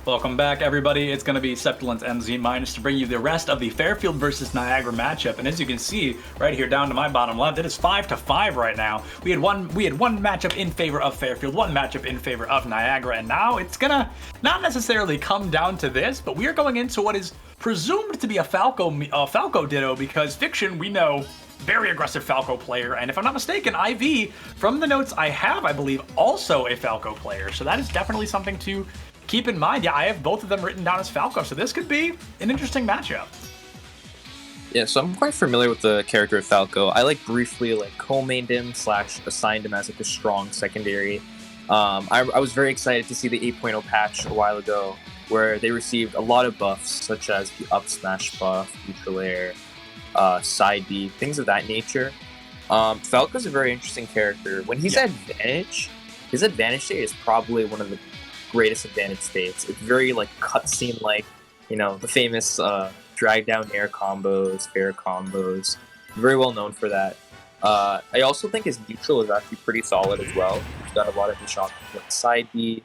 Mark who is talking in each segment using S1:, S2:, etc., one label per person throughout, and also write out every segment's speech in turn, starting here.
S1: Welcome back, everybody. It's going to be ficti0n and Z- to bring you the rest of the Fairfield versus Niagara matchup. And as you can see right here down to my bottom left, it is 5-5 right now. We had one matchup in favor of Fairfield, one matchup in favor of Niagara, and now it's gonna not necessarily come down to this, but we are going into what is presumed to be a Falco Ditto, because ficti0n, we know, very aggressive Falco player, and if I'm not mistaken, IV, from the notes I have, I believe, also a Falco player. So that is definitely something to keep in mind. Yeah, I have both of them written down as Falco, so this could be an interesting matchup.
S2: Yeah, so I'm quite familiar with the character of Falco. I briefly co-mained him / assigned him as a strong secondary. I was very excited to see the 8.0 patch a while ago, where they received a lot of buffs, such as the up smash buff, neutral air, side B, things of that nature. Falco's a very interesting character. When he's at advantage, his advantage state is probably one of the greatest advantage states. It's very cutscene the famous drag down air combos, fair combos. Very well known for that. I also think his neutral is actually pretty solid as well. He's got a lot of the shots with side B.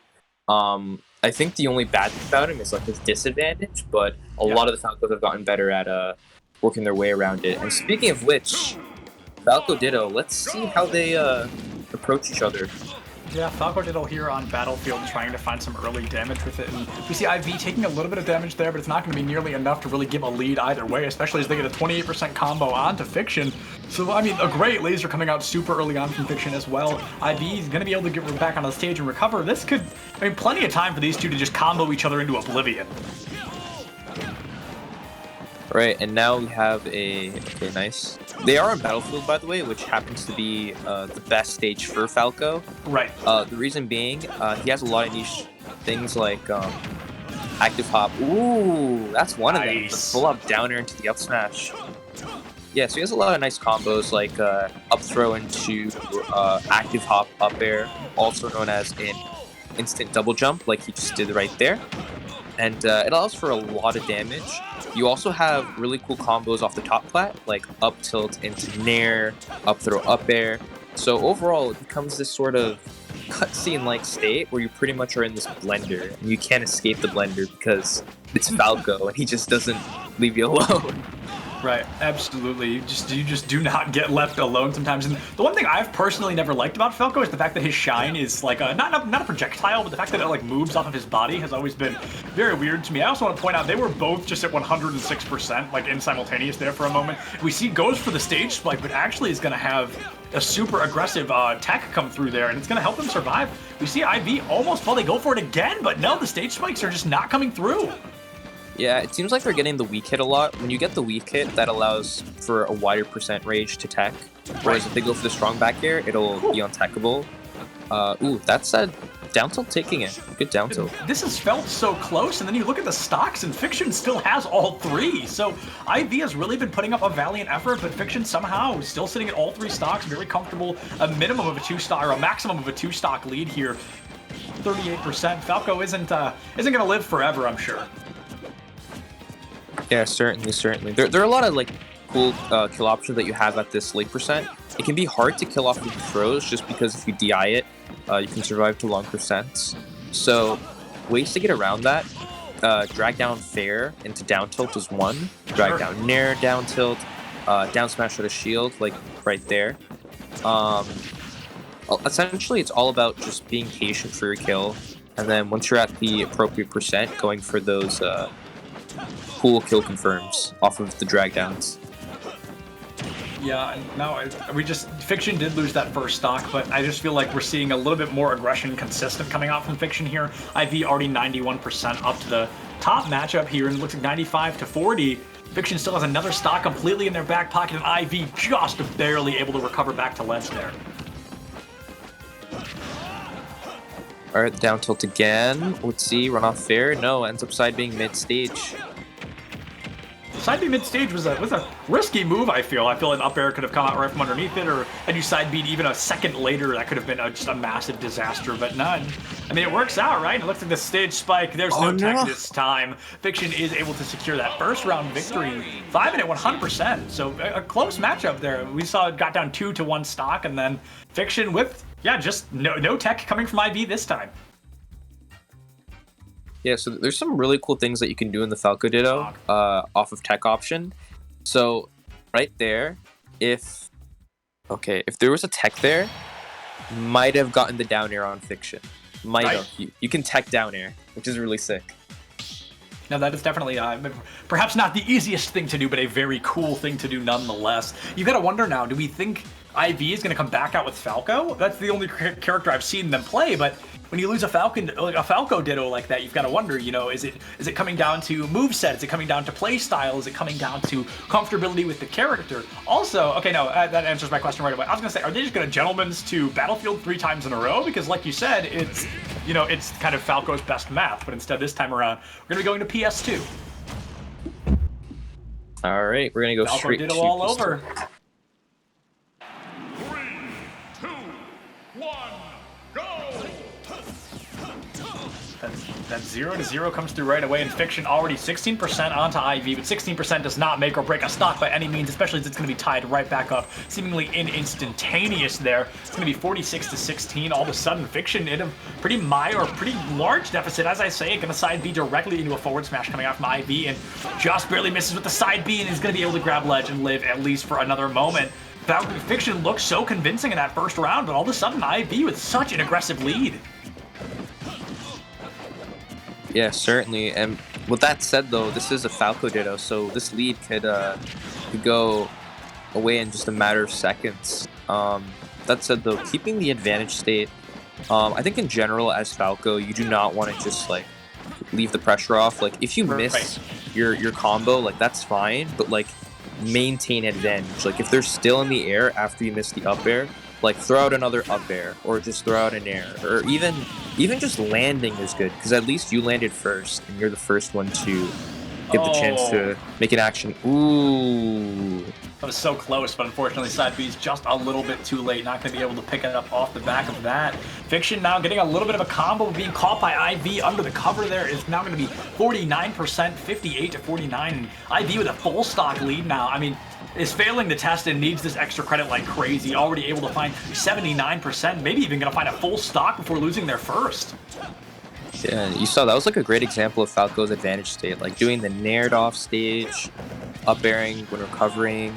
S2: I think the only bad thing about him is his disadvantage, but a lot of the Falcos have gotten better at working their way around it. And speaking of which, Falco Ditto, let's see how they approach each other.
S1: Yeah, Falco Ditto here on Battlefield trying to find some early damage with it, and we see IV taking a little bit of damage there, but it's not going to be nearly enough to really give a lead either way, especially as they get a 28% combo onto ficti0n. So, I mean, a great laser coming out super early on from ficti0n as well. IV is going to be able to get back on the stage and recover. This could, I mean, plenty of time for these two to just combo each other into oblivion.
S2: Right, and now we have okay, nice. They are on Battlefield, by the way, which happens to be the best stage for Falco.
S1: Right.
S2: The reason being, he has a lot of niche things like active hop. Ooh, that's one of them. The full up down air into the up smash. Yeah, so he has a lot of nice combos like up throw into active hop up air, also known as an instant double jump, like he just did right there. And it allows for a lot of damage. You also have really cool combos off the top plat, like up tilt into nair, up throw up air. So overall, it becomes this sort of cutscene-like state where you pretty much are in this blender, and you can't escape the blender because it's Falco, and he just doesn't leave you alone.
S1: Right, absolutely. You just do not get left alone sometimes. And the one thing I've personally never liked about Falco is the fact that his shine is not a projectile, but the fact that it moves off of his body has always been very weird to me. I also want to point out they were both just at 106%, in simultaneous there for a moment. We see goes for the stage spike, but actually is going to have a super aggressive tech come through there, and it's going to help him survive. We see IV almost, they go for it again, but no, the stage spikes are just not coming through.
S2: Yeah, it seems like they're getting the weak hit a lot. When you get the weak hit, that allows for a wider percent range to tech. Whereas if they go for the strong back air, it'll be untechable. Ooh, that's a down tilt taking it. Good down tilt.
S1: This has felt so close, and then you look at the stocks, and ficti0n still has all three. So IV has really been putting up a valiant effort, but ficti0n somehow is still sitting at all three stocks, very comfortable. A minimum of a 2-stock, or a maximum of a 2-stock lead here. 38%. Falco isn't going to live forever, I'm sure.
S2: Yeah, certainly. There are a lot of cool kill options that you have at this late percent. It can be hard to kill off with throws just because if you DI it, you can survive to long percents. So ways to get around that: drag down fair into down tilt is one. Drag down nair down tilt, down smash with a shield right there. Essentially, it's all about just being patient for your kill, and then once you're at the appropriate percent, going for those cool kill confirms off of the drag downs.
S1: Yeah, no, ficti0n did lose that first stock, but I just feel like we're seeing a little bit more aggression consistent coming out from ficti0n here. IV already 91% up to the top matchup here, and it looks like 95-40. ficti0n still has another stock completely in their back pocket, and IV just barely able to recover back to ledge there.
S2: Alright, down tilt again. Let's see, run off fair. No, ends up side being mid-stage.
S1: Side B mid-stage was a risky move, I feel. I feel an up air could have come out right from underneath it, or had you side beat even a second later, that could have been just a massive disaster, but none. I mean, it works out, right? It looks like the stage spike. There's no tech this time. ficti0n is able to secure that first round victory. 5-minute 100%, so a close matchup there. We saw it got down 2-1 stock, and then ficti0n with, just no tech coming from IV this time.
S2: Yeah, so there's some really cool things that you can do in the Falco Ditto off of tech option. So right there, if there was a tech there, might have gotten the down air on Fiction. Might have. You can tech down air, which is really sick.
S1: Now that is definitely perhaps not the easiest thing to do, but a very cool thing to do nonetheless. You gotta wonder now, do we think IV is gonna come back out with Falco? That's the only character I've seen them play, but when you lose a Falco Ditto like that, you've got to wonder, is it coming down to moveset? Is it coming down to play style? Is it coming down to comfortability with the character? Also, okay, no, that answers my question right away. I was gonna say, are they just gonna gentlemen's to Battlefield 3 times in a row? Because like you said, it's it's kind of Falco's best map, but instead this time around, we're gonna be going to PS2.
S2: All right, we're gonna go
S1: Falco
S2: straight
S1: Ditto
S2: to
S1: all
S2: pistol.
S1: over.
S3: 3, 2, 1, go!
S1: That 0-0 comes through right away, and Fiction already 16% onto IV, but 16% does not make or break a stock by any means, especially as it's going to be tied right back up, seemingly instantaneous there. It's going to be 46-16. All of a sudden, Fiction in a pretty large deficit, as I say, going to side B directly into a forward smash coming out from IV, and just barely misses with the side B, and is going to be able to grab ledge and live at least for another moment. Fiction looked so convincing in that first round, but all of a sudden, IV with such an aggressive lead.
S2: Yeah, certainly. And with that said, though, this is a Falco Ditto, so this lead could go away in just a matter of seconds. That said, though, keeping the advantage state, I think in general, as Falco, you do not want to just, like, leave the pressure off. Like, if you miss your combo, like, that's fine, but, like, maintain advantage. Like, if they're still in the air after you miss the up air, like, throw out another up air, or just throw out an air, or even just landing is good, because at least you landed first, and you're the first one to get the chance to make an action. Ooh.
S1: That was so close, but unfortunately side B is just a little bit too late, not going to be able to pick it up off the back of that. Fiction now getting a little bit of a combo, being caught by IV under the cover there. Is now going to be 49%, 58-49, and IV with a full stock lead now. I mean, is failing the test and needs this extra credit like crazy. Already able to find 79%, maybe even going to find a full stock before losing their first.
S2: Yeah, you saw that was like a great example of Falco's advantage state, like doing the nared off stage, up airing when recovering,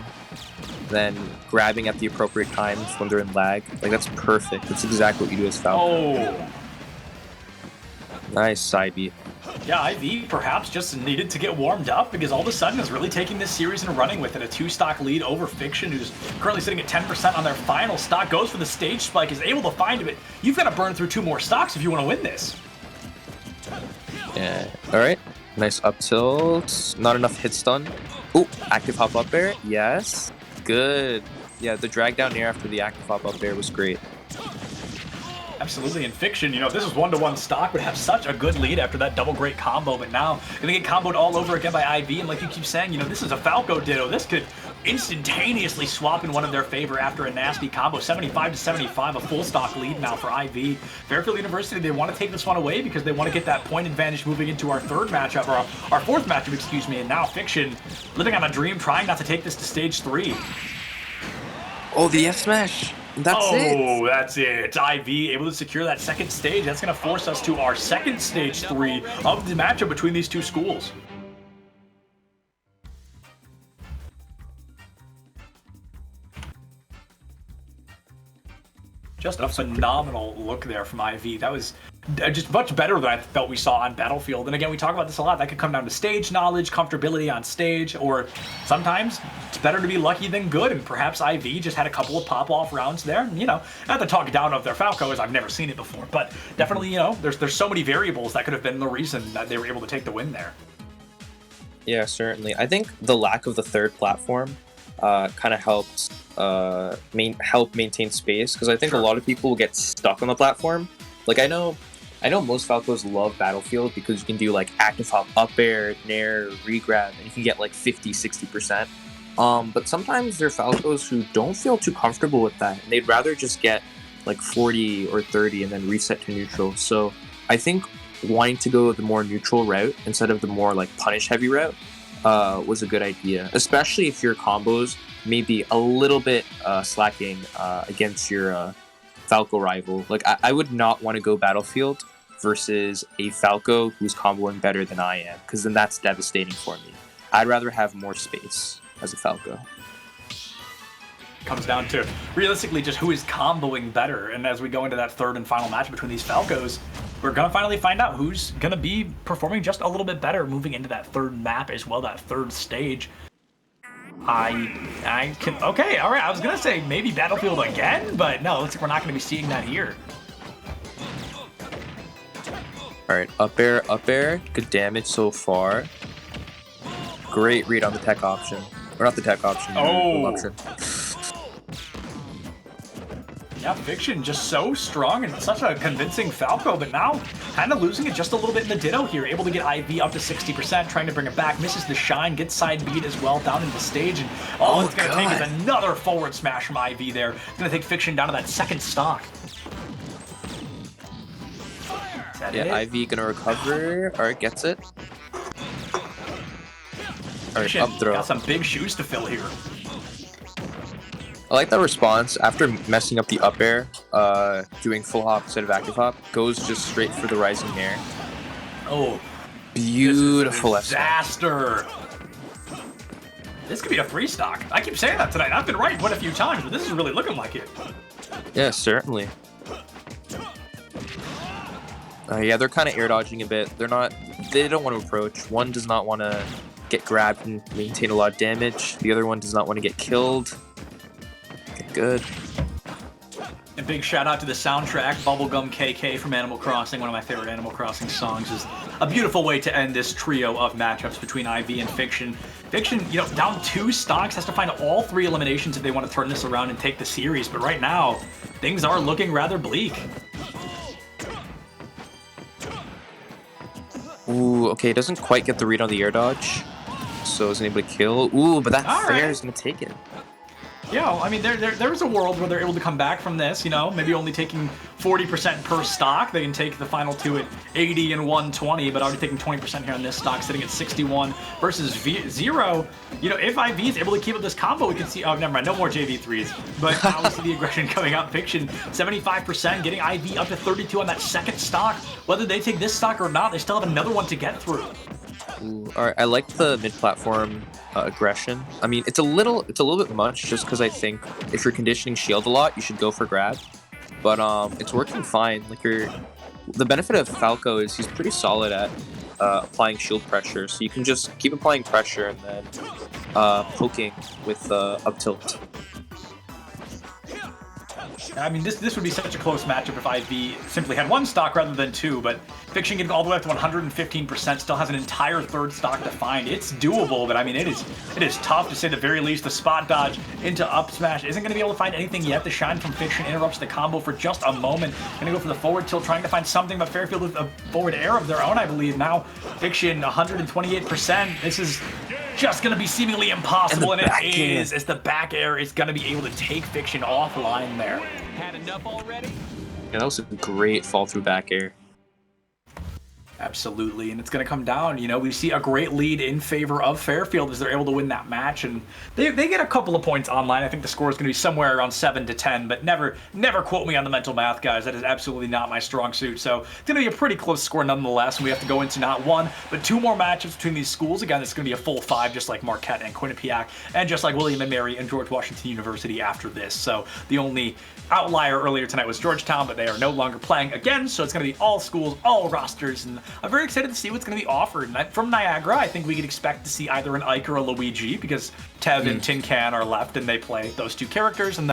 S2: then grabbing at the appropriate times when they're in lag. Like, that's perfect. That's exactly what you do as Falco.
S1: Oh.
S2: Nice side B.
S1: Yeah, IV perhaps just needed to get warmed up, because all of a sudden is really taking this series and running with it. A 2-stock lead over Fiction, who's currently sitting at 10% on their final stock. Goes for the stage spike, is able to find it. You've got to burn through 2 more stocks if you want to win this.
S2: Yeah. All right. Nice up tilt. Not enough hit stun. Ooh, active hop up air. Yes. Good. Yeah, the drag down air after the active hop up air was great.
S1: Absolutely, in Fiction, this is 1-to-1 stock, would have such a good lead after that double great combo, but now gonna get comboed all over again by IV, and like you keep saying, this is a Falco Ditto. This could instantaneously swap in one of their favor after a nasty combo. 75-75, a full stock lead now for IV. Fairfield University, they want to take this one away because they want to get that point advantage moving into our third matchup, or our fourth matchup, excuse me, and now Fiction, living on a dream, trying not to take this to stage 3.
S2: Oh, the F smash. That's it.
S1: Oh, that's it. IV able to secure that second stage. That's going to force us to our second stage 3 of the matchup between these two schools. Just a phenomenal look there from IV. That was just much better than I felt we saw on Battlefield. And again, we talk about this a lot. That could come down to stage knowledge, comfortability on stage, or sometimes it's better to be lucky than good. And perhaps IV just had a couple of pop-off rounds there. Not to talk down of their Falco, as I've never seen it before, but definitely, there's so many variables that could have been the reason that they were able to take the win there.
S2: Yeah, certainly. I think the lack of the third platform kind of helped help maintain space, because I think a lot of people will get stuck on the platform. Like, I know most Falcos love Battlefield because you can do like active hop up air, nair, regrab, and you can get like 50-60%. But sometimes there are Falcos who don't feel too comfortable with that, and they'd rather just get like 40 or 30 and then reset to neutral. So I think wanting to go the more neutral route instead of the more like punish heavy route was a good idea, especially if your combos may be a little bit slacking against your Falco rival. Like, I would not want to go Battlefield versus a Falco who's comboing better than I am, because then that's devastating for me. I'd rather have more space as a Falco.
S1: Comes down to realistically just who is comboing better, and as we go into that third and final match between these Falcos, we're gonna finally find out who's gonna be performing just a little bit better moving into that third map as well, that third stage. I can, okay, all right, I was gonna say maybe Battlefield again, but no, looks like we're not gonna be seeing that here.
S2: All right, up air, good damage so far. Great read on the tech option, or not the tech option.
S1: Oh.
S2: The option.
S1: Yeah, Fiction just so strong and such a convincing Falco, but now kind of losing it just a little bit in the Ditto here. Able to get IV up to 60%, trying to bring it back. Misses the Shine, gets side beat as well down into stage. And all it's going to take is another forward smash from IV there. It's going to take Fiction down to that second stock.
S2: Yeah, IV going to recover. All right, gets it. All right, up throw.
S1: Got some big shoes to fill here.
S2: I like that response. After messing up the up air, doing full hop instead of active hop, goes just straight for the rising air.
S1: Oh,
S2: beautiful
S1: disaster. This could be a free stock. I keep saying that tonight. I've been right quite a few times, but this is really looking like it.
S2: Yeah, certainly. Yeah, they're kind of air dodging a bit. They don't want to approach. One does not want to get grabbed and maintain a lot of damage. The other one does not want to get killed. Good.
S1: And big shout out to the soundtrack, Bubblegum KK from Animal Crossing. One of my favorite Animal Crossing songs. Is a beautiful way to end this trio of matchups between IV and Fiction. Fiction, you know, down 2 stocks, has to find all 3 eliminations if they want to turn this around and take the series. But right now, things are looking rather bleak.
S2: Ooh, okay, doesn't quite get the read on the air dodge, so isn't able to kill. Ooh, but that fair is gonna take it.
S1: Yeah, I mean, there is a world where they're able to come back from this, you know, maybe only taking 40% per stock. They can take the final 2 at 80 and 120, but already taking 20% here on this stock, sitting at 61 versus Zero. You know, if IV is able to keep up this combo, we can see, oh, never mind, no more JV3s. But now we see the aggression coming out. Fiction, 75%, getting IV up to 32 on that second stock. Whether they take this stock or not, they still have another one to get through.
S2: Ooh, all right, I like the mid-platform aggression. I mean, it's a little bit much, just because I think if you're conditioning shield a lot, you should go for grab. But it's working fine. Like the benefit of Falco is he's pretty solid at applying shield pressure, so you can just keep applying pressure and then poking with up tilt.
S1: I mean, this would be such a close matchup if IV simply had 1 stock rather than 2, but Fiction getting all the way up to 115%, still has an entire third stock to find. It's doable, but I mean, it is tough to say the very least. The spot dodge into up smash isn't going to be able to find anything yet. The Shine from Fiction interrupts the combo for just a moment. Going to go for the forward tilt, trying to find something, but Fairfield with a forward air of their own, I believe. Now, Fiction, 128%. This is just going to be seemingly impossible, and it is, as the back air is going to be able to take Fiction offline there.
S4: Had enough already?
S2: Yeah, that was a great fall through back air.
S1: Absolutely, and it's going to come down. You know, we see a great lead in favor of Fairfield as they're able to win that match, and they get a couple of points online. I think the score is going to be somewhere around 7-10, but never quote me on the mental math, guys. That is absolutely not my strong suit. So it's going to be a pretty close score nonetheless, and we have to go into not 1, but 2 more matchups between these schools. Again, it's going to be a full 5, just like Marquette and Quinnipiac, and just like William and Mary and George Washington University after this. So the only outlier earlier tonight was Georgetown, but they are no longer playing again, so it's going to be all schools, all rosters, and I'm very excited to see what's going to be offered. And from Niagara, I think we could expect to see either an Ike or a Luigi, because Tev and Tin Can are left, and they play those 2 characters, and